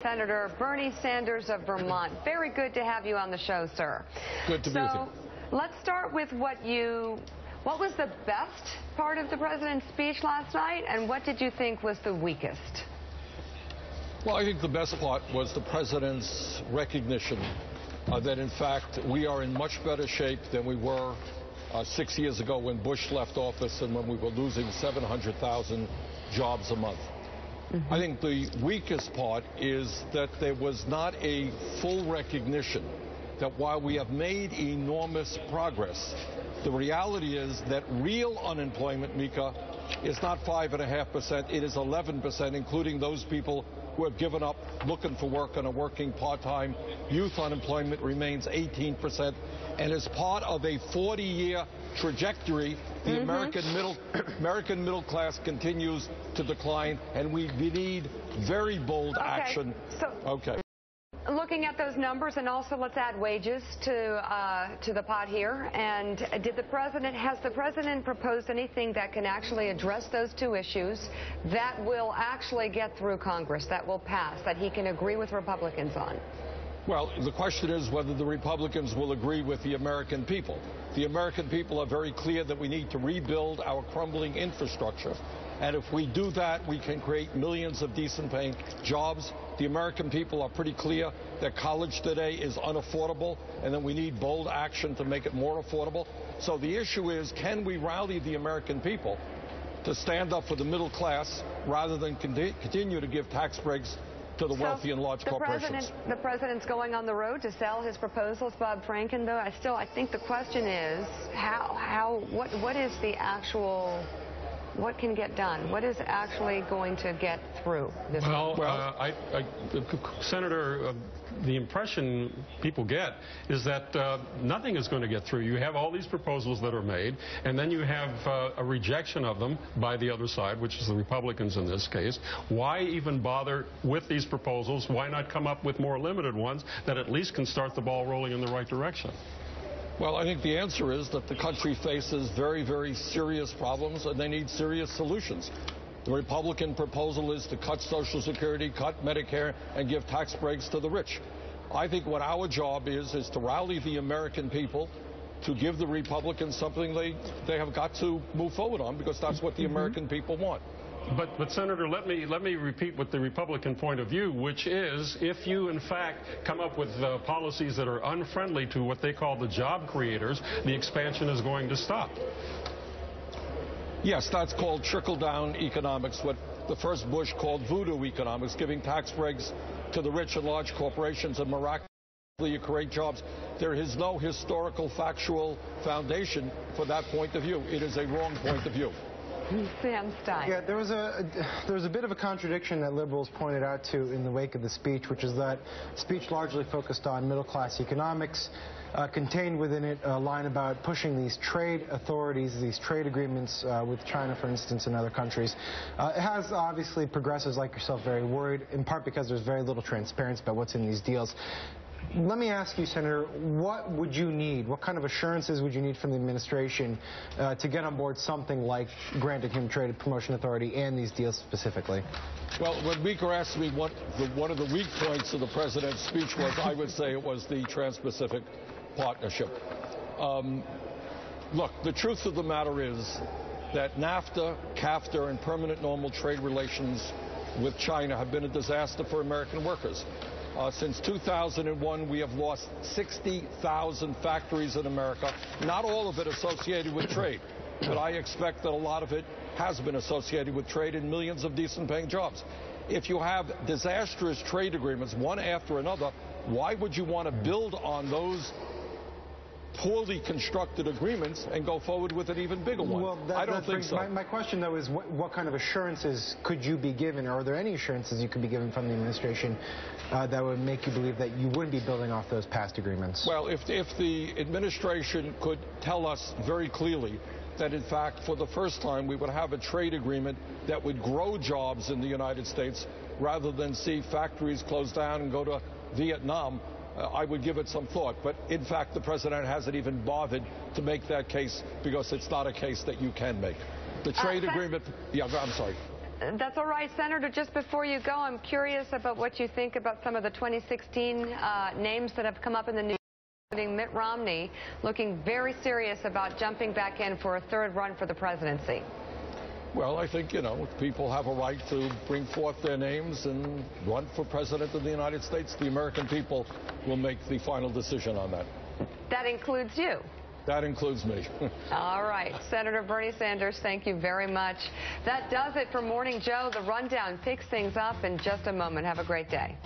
Senator Bernie Sanders of Vermont. Very good to have you on the show, sir. Good to be with you. Let's start with what was the best part of the president's speech last night, and what did you think was the weakest? Well, I think the best part was the president's recognition that, in fact, we are in much better shape than we were 6 years ago when Bush left office and when we were losing 700,000 jobs a month. I think the weakest part is that there was not a full recognition that while we have made enormous progress, the reality is that real unemployment, Mika, is not 5.5%, it is 11%, including those people who have given up looking for work and are working part-time. Youth unemployment remains 18%. And as part of a 40-year trajectory, the American middle class continues to decline, and we need very bold action. Looking at those numbers, and also let's add wages to the pot here. And has the president proposed anything that can actually address those two issues that will actually get through Congress, that will pass, that he can agree with Republicans on? Well, the question is whether the Republicans will agree with the American people. The American people are very clear that we need to rebuild our crumbling infrastructure. And if we do that, we can create millions of decent-paying jobs. The American people are pretty clear that college today is unaffordable and that we need bold action to make it more affordable. So the issue is, can we rally the American people to stand up for the middle class rather than continue to give tax breaks to the wealthy and large corporations? The president's going on the road to sell his proposals, Bob Franken, though. I think the question is, what is the actual... What can get done? What is actually going to get through this? Senator, the impression people get is that nothing is going to get through. You have all these proposals that are made, and then you have a rejection of them by the other side, which is the Republicans in this case. Why even bother with these proposals? Why not come up with more limited ones that at least can start the ball rolling in the right direction? Well, I think the answer is that the country faces very, very serious problems, and they need serious solutions. The Republican proposal is to cut Social Security, cut Medicare, and give tax breaks to the rich. I think what our job is to rally the American people to give the Republicans something they have got to move forward on, because that's what the American people want. But Senator, let me repeat what the Republican point of view, which is if you, in fact, come up with policies that are unfriendly to what they call the job creators, the expansion is going to stop. Yes, that's called trickle-down economics, what the first Bush called voodoo economics, giving tax breaks to the rich and large corporations and miraculously you create jobs. There is no historical, factual foundation for that point of view. It is a wrong point of view. Sam Stein. Yeah, there was a bit of a contradiction that liberals pointed out to in the wake of the speech, which is that speech largely focused on middle-class economics, contained within it a line about pushing these trade authorities, these trade agreements with China, for instance, and other countries. It has obviously progressives like yourself very worried, in part because there's very little transparency about what's in these deals. Let me ask you, Senator, what would you need? What kind of assurances would you need from the administration to get on board something like granting him trade promotion authority and these deals specifically? Well, when Mika asked me what one of the weak points of the president's speech was, I would say it was the Trans-Pacific Partnership. Look, the truth of the matter is that NAFTA, CAFTA, and permanent normal trade relations with China have been a disaster for American workers. Since 2001, we have lost 60,000 factories in America, not all of it associated with trade, but I expect that a lot of it has been associated with trade and millions of decent-paying jobs. If you have disastrous trade agreements, one after another, why would you want to build on those poorly constructed agreements and go forward with an even bigger one? Well, I don't think so. My question, though, is what kind of assurances could you be given, or are there any assurances you could be given from the administration that would make you believe that you wouldn't be building off those past agreements? Well, if the administration could tell us very clearly that, in fact, for the first time, we would have a trade agreement that would grow jobs in the United States rather than see factories close down and go to Vietnam, I would give it some thought. But, in fact, the president hasn't even bothered to make that case because it's not a case that you can make. The trade agreement... Yeah, I'm sorry. That's all right, Senator. Just before you go, I'm curious about what you think about some of the 2016 names that have come up in the news, including Mitt Romney, looking very serious about jumping back in for a third run for the presidency. Well, I think, people have a right to bring forth their names and run for president of the United States. The American people will make the final decision on that. That includes you. That includes me. All right. Senator Bernie Sanders, thank you very much. That does it for Morning Joe. The Rundown picks things up in just a moment. Have a great day.